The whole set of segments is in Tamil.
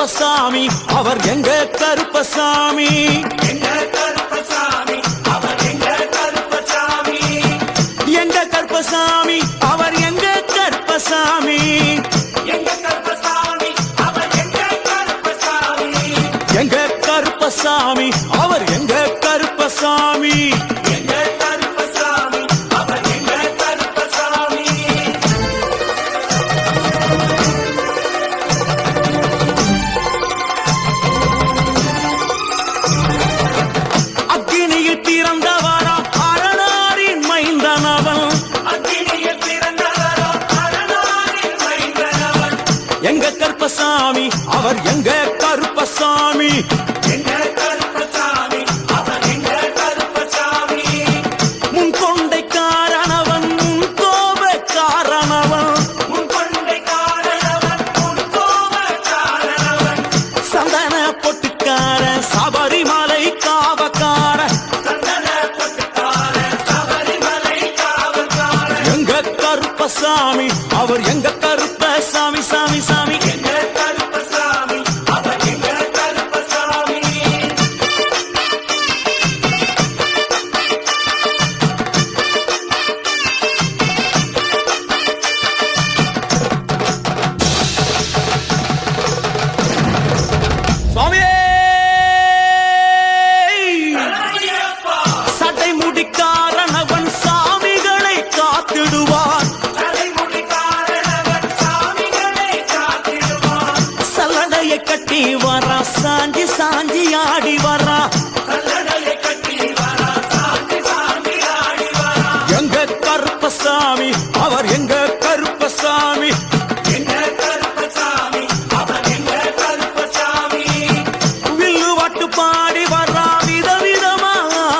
கருப்பசாமி அவர் எங்க கருப்பசாமி எங்க கருப்பசாமி அவர் எங்க கருப்பசாமி எங்க கருப்பசாமி அவர் எங்க கருப்பசாமி எங்க கருப்பசாமி அவர் எங்க கருப்பசாமி எங்க கருப்பசாமி அவர் எங்க கருப்பசாமி எங்க கருப்பசாமி அவர் எங்க கருப்பசாமி அக்கினியில் பிறந்தவரா அரணாரின் மைந்தனவன் அக்கினியில் பிறந்தவரோ அரணாரின் மைந்தனவன் எங்க கருப்பசாமி அவர் எங்க கருப்பசாமி எங்க கருப்பசாமி அவர் எங்க கருப்பசாமி முன் கொண்டை காரணவன் முன் கோப காரணவன் முன் கொண்டை காரணவன் முன் கோப காரணவன் சந்தன பொட்டுக்கார சபரிமலை காவக்கார சந்தன பொட்டுக்கார சபரிமலை காவல்கார எங்க கருப்பசாமி அவர் எங்க கருப்பசாமி சாமி சாமி எங்க கருப்பசாமி அவர் எங்க கருப்பசாமி சுவாமியே ஐயப்பா சட்டை முடிக்காரணவன் சாமிகளை காத்திடுவான் தலைமுடி காரணவன் சாமிகளை காத்திடுவான் சல்லடையை கட்டி வரா சாஞ்சி சாஞ்சி ஆடி வரா கல்லணையை கட்டி வரா சாந்தி சாந்தி ஆடி வரா எங்க கருப்பசாமி அவர் எங்க கருப்பசாமி எங்க கருப்பசாமி அவர் எங்க கருப்பசாமி வில்லு வாட்டு பாடி வரா விதவிதமா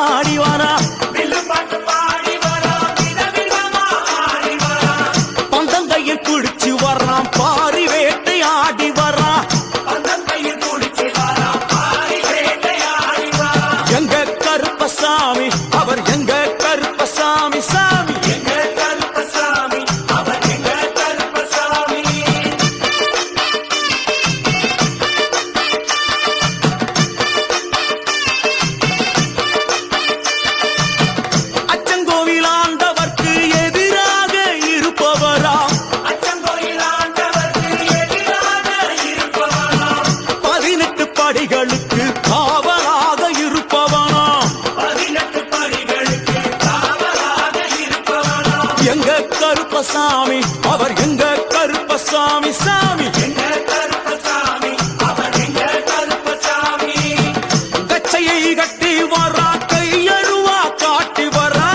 ஆடி வரா வில்லு பாட்டு பாடி வரா விதவிதமா ஆடி வரா பந்தங்கையில் குடிச்சு வர்றான் பாரி வேட்டை ஆடி வரா பந்தங்கையில் குடிச்சு வரா பாரி வேட்டையாடி வரா எங்க கருப்பசாமி அவர் எங்க கருப்பசாமி சாமி எங்க கருப்பசாமி அவர் எங்க கருப்பசாமி அச்சங்கோவில் ஆண்டவர்க்கு எதிராக இருப்பவரா அச்சங்கோயில் ஆண்டவருக்கு எதிராக இருப்பவனாம் 18 படிகளுக்கு காவலாக இருப்பவனா 18 படிகளுக்கு காவலாக இருப்பவனாம் எங்க கருப்பசாமி அவர் எங்க கருப்பசாமி சாமி எங்க கருப்பசாமி அவர் எங்க கருப்பசாமி கச்சையை கட்டி வரா கையருவா காட்டி வரா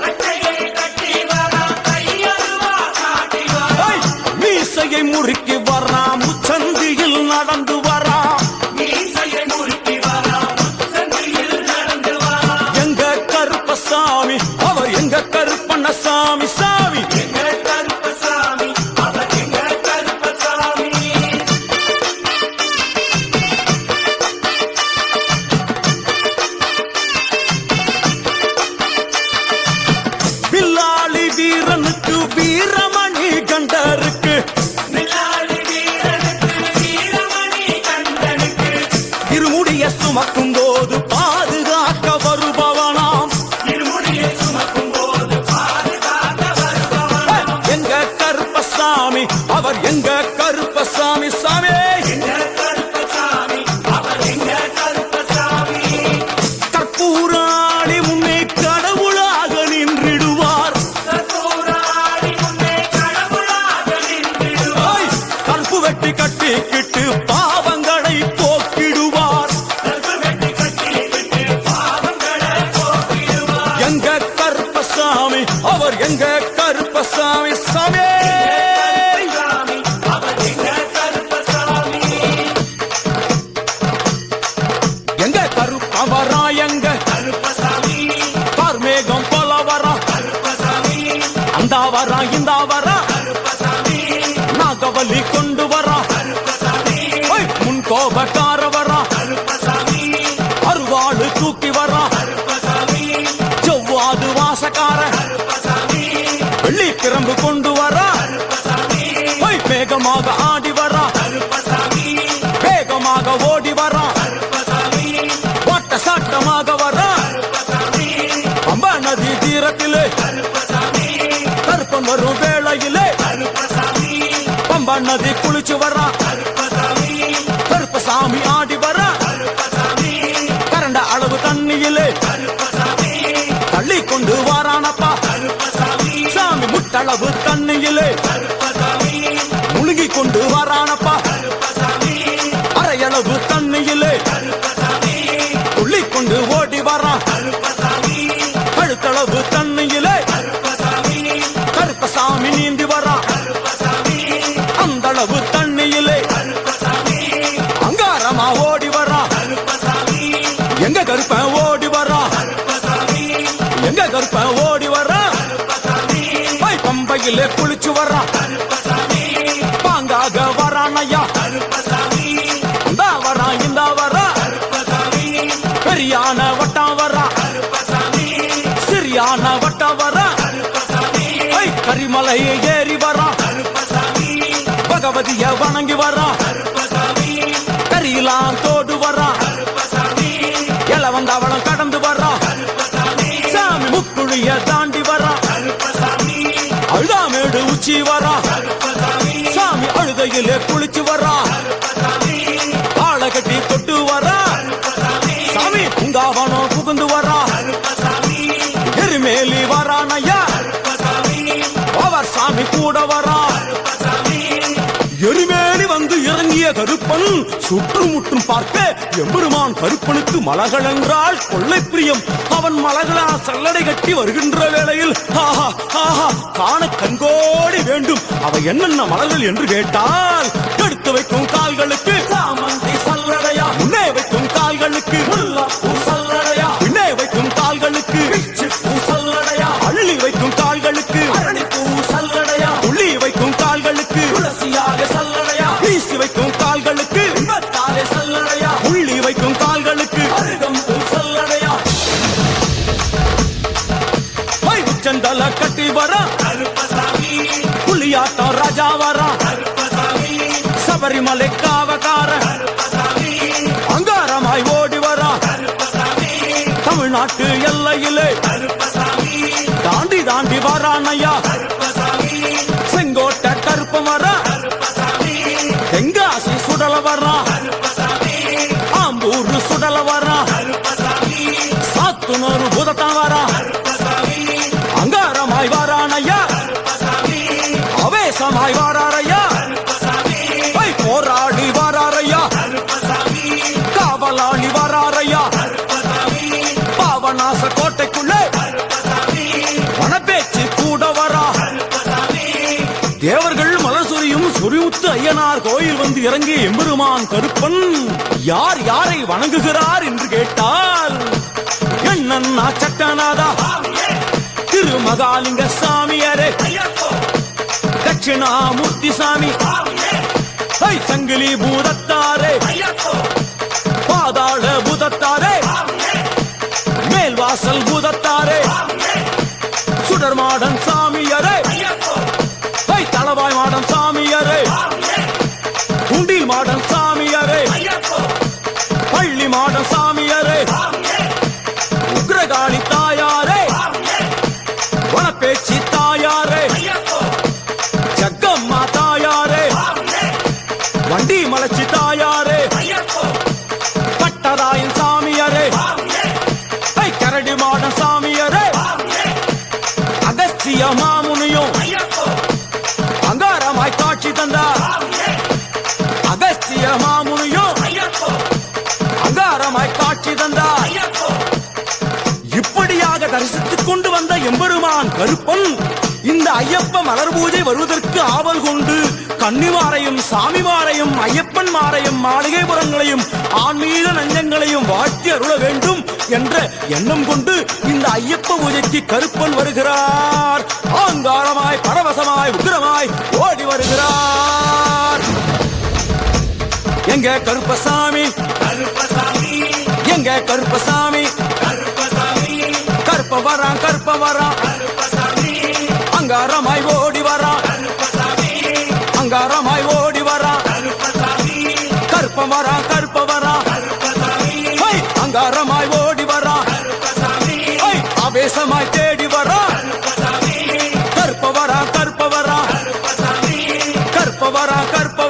கட்டையை கட்டி வரா கையருவா காட்டி வரா ஐ! மீசையை முறுக்கி வரா முச்சந்தியில் நடந்து வரா மீசையை முறுக்கி வரா முச்சந்தியில் நடந்து வரா எங்க கருப்பசாமி அவர் எங்க கருப்பண்ணசாமி சாமி எங்க கருப்பசாமி அவர் எங்க கருப்பசாமி வில்லாளி வீரனுக்கு வீரமணி கண்டருக்கு நிலாளி வீரனுக்கு வீரமணி கண்டனுக்கு இருமுடிய சுமக்கும் போது பாதுகாக்க வருபவனாம் இருமுடியை சுமக்கும் போது பாதுகாக்க வருபவனாம் எங்க கருப்பசாமி அவர் எங்க கருப்பசாமி சாமி எங்க கருப்பசாமி அவர் எங்க கருப்பசாமி கற்பூராணி முன்னே கடவுளாக நின்றிடுவார் கற்பூராடி முன்னே கடவுளாக நின்றிடுவார் ஐ! கற்பு வெட்டி கட்டிக்கிட்டு பாவங்களை போக்கிடுவார் கற்பு வெட்டி கட்டிவிட்டு பாவங்களை போக்கிடுவார் எங்க கருப்பசாமி அவர் எங்க கருப்பசாமி சாமி சாமி அவர் எங்க கருப்பசாமி எங்க கருப்பவரா எங்க கருப்பசாமி கார்மேகம் போல வரா கருப்பசாமி அந்த வரா இந்த வரா கருப்பசாமி நாகவலி கொண்டு வரா கருப்பசாமி ஐ! முன் கோபக்கார வரா கருப்பசாமி அருவாளு தூக்கி வரா கருப்பசாமி செவ்வாது வாசக்கார கருப்பசாமி வெள்ளி கிரம்பு கொண்டு வரா கருப்பசாமி வேகமாக ஆடி வரா கருப்பசாமி வேகமாக வேகமாக ஓடி வரான் கருப்பசாமி ஓட்ட சாட்டமாக வரான் கருப்பசாமி பம்பா நதி தீரத்திலே கருப்பசாமி கருப்பன் வரும் வேளையிலே கருப்பசாமி பம்பா நதி குளிச்சு வரான் கருப்பசாமி கருப்பசாமி ஆடி வரான் கருப்பசாமி கரண்ட அளவு தண்ணியிலே கருப்பசாமி தள்ளி கொண்டு வாரானப்பா கருப்பசாமி சாமி முட்டளவு தண்ணியிலே கருப்பசாமி முழுகி கொண்டு வாரானப்பா கருப்பசாமி அரையளவு தண்ணியிலே கருப்பசாமி துள்ளி கொண்டு ஓடி வரான் கருப்பசாமி கழுத்தளவு தண்ணியிலே கருப்பசாமி கருப்பசாமி நீந்தி வரான் கருப்பசாமி அந்த அளவு தண்ணியிலே கருப்பசாமி அங்காரமா ஓடி வரான் கருப்பசாமி எங்க கருப்பன் ஓடி வரான் கருப்பசாமி எங்க கருப்பன் ஓடி வரான் கருப்பசாமி பம்பையிலே குளிச்சு வரான் கருப்பசாமி பாங்காக வரான் ஐயா கருப்பசாமி இந்தா வரான் இந்தா வரான் கருப்பசாமி பெரியான வட்டம் வரான் கருப்பசாமி சிறியான வட்டம் வரான் கருப்பசாமி கரிமலையை ஏறி வரான் கருப்பசாமி பகவதிய வணங்கி வரான் கருப்பசாமி கரியெல்லாம் தோடு வரான் கருப்பசாமி இளவந்தவளம் கடந்து வரான் கருப்பசாமி சாமி முக்குழிய தாண்டி வரான் கருப்பசாமி அழுதாமேடு உச்சி வரான் கருப்பசாமி சாமி அழுதையிலே குளிச்சு வரான் கருப்பசாமி ஆளை கட்டி தொட்டு வரான் கருப்பசாமி சாமி பூங்காவனம் புகுந்து வரான் கருப்பசாமி எருமேலி வரான் ஐயா கருப்பசாமி அவர் சாமி கூட வரான் கருப்பசாமி எருமேலி வந்து இறங்கிய கருப்பன் சுற்றுமுற்றும் பார்க்க எம்பெருமான் கருப்பனுக்கு மலகள் என்றால் கொள்ளை பிரியம். அவன் மலகளா சல்லடை கட்டி வருகின்ற வேளையில் ஆஹா ஆஹா காண கண்கோடி வேண்டும். அவை என்னென்ன மலர்கள் என்று கேட்டால் எடுத்து வைக்கும் கால்களுக்கு சாமந்தி சல்லடையா, முன்னே வைக்கும் கால்களுக்கு முல்லைப்பூ சல்லடையா, பின்னே வைக்கும் கால்களுக்கு பிச்சிப்பூ சல்லடையா, அள்ளி வைக்கும் கால்களுக்கு அரளிப்பூ சல்லடையா, துள்ளி வைக்கும் கால்களுக்கு துளசியாக சல்லடையா, வீசி வைக்கும் கால்களுக்கு இன்பத்தாலே சல்லடையா, உள்ளி வைக்கும் கால்களுக்கு அருகம்பூ சல்லடையா. உச்சந்தல கட்டி வர கருப்பசாமி புலியாட்டம் ராஜா வர கருப்பசாமி சபரிமலை காவகார கருப்பசாமி அங்காரமாய் ஓடி வர கருப்பசாமி தமிழ்நாட்டு எல்லையிலே கருப்பசாமி தாண்டி தாண்டி வரானையா. கருப்பசாமி செங்கோட்டை கருப்ப வர கருப்பசாமி தெங்காசி சுடல வர கருப்பசாமி ஆம்பூர் சுடல வர கருப்பசாமி சாத்துனூர் புதத்தான் வர கருப்பசாமி அங்காரமாய் வரானையா. கருப்பசாமி அவேசமாய் வராரையா, கருப்பசாமி போராடி வராரையா, கருப்பசாமி காவலாளி வராரையா. கருப்பசாமி பாவநாச கோட்டைக்குள்ளே கருப்பசாமி வனப்பேச்சு கூட வரா. கருப்பசாமி தேவர்கள் மலர் சொரியும் சொரிமுத்து ஐயனார் கோயில் வந்து இறங்கிய எம்பெருமான் கருப்பன் யார் யாரை வணங்குகிறார் என்று கேட்டால் என்னன்னா சட்டநாதா, திருமகாலிங்க சாமியாரே, ஐயப்போ தட்சிணாமூர்த்தி சாமி, ஐ சங்கிலி பூதத்தாரே, ஐயப்போ பாதாள பூதத்தாரே, மேல்வாசல் பூதத்தாரே, சுடர்மாடன் சாமியாரே, ஐயப்போ ஐ தளவாய் மாடன் சாமியாரே, குண்டில் மாடன் சாமியாரே, ஐயப்போ பள்ளி மாடன் சாமியாரே, உக்ரகாளி தாயாரே, வனப்பேச்சி தாயாரே, ஐயப்போ ஜக்கம்மா தாயாரே, வண்டி மலச்சி தாயாரே, ஐயப்போ பட்டராயன் சாமியாரே, ஐ கரடி மாடன் சாமியாரே, அகஸ்திய மாமுனியும் ஐயப்போ அங்காரமாய் காட்சி தந்தார். அகஸ்திய மாமுனியும் ஐயப்போ அங்காரமாய் காட்சி தந்தார். ஐயப்போ இப்படியாக தரிசித்துக் கொண்டு வந்த எம்பெருமான் கருப்பன் இந்த ஐயப்ப மலர் பூஜை வருவதற்கு ஆவல் கொண்டு கன்னிமாரையும் சாமிமாரையும் ஐயப்பன் மாரையும் மாளிகைபுரங்களையும் ஆன்மீக நஞ்சங்களையும் வாழ்த்தி அருள வேண்டும் என்ற எண்ணம் கொண்டு இந்த ஐயப்ப பூஜைக்கு கருப்பன் வருகிறார். ஆங்காரமாய் பரவசமாய் உக்கிரமாய் ஓடி வருகிறார். எங்க கருப்பசாமி, கருப்பசாமி எங்க கருப்பசாமி, கருப்பசாமி கருப்ப வரான் கருப்ப வரான், கருப்பசாமி அங்காரமாய் ஓடி வரான், கருப்பசாமி அங்காரமாய் ஓடி வரான், கருப்பசாமி கருப்ப வரான் வாரா கற்ப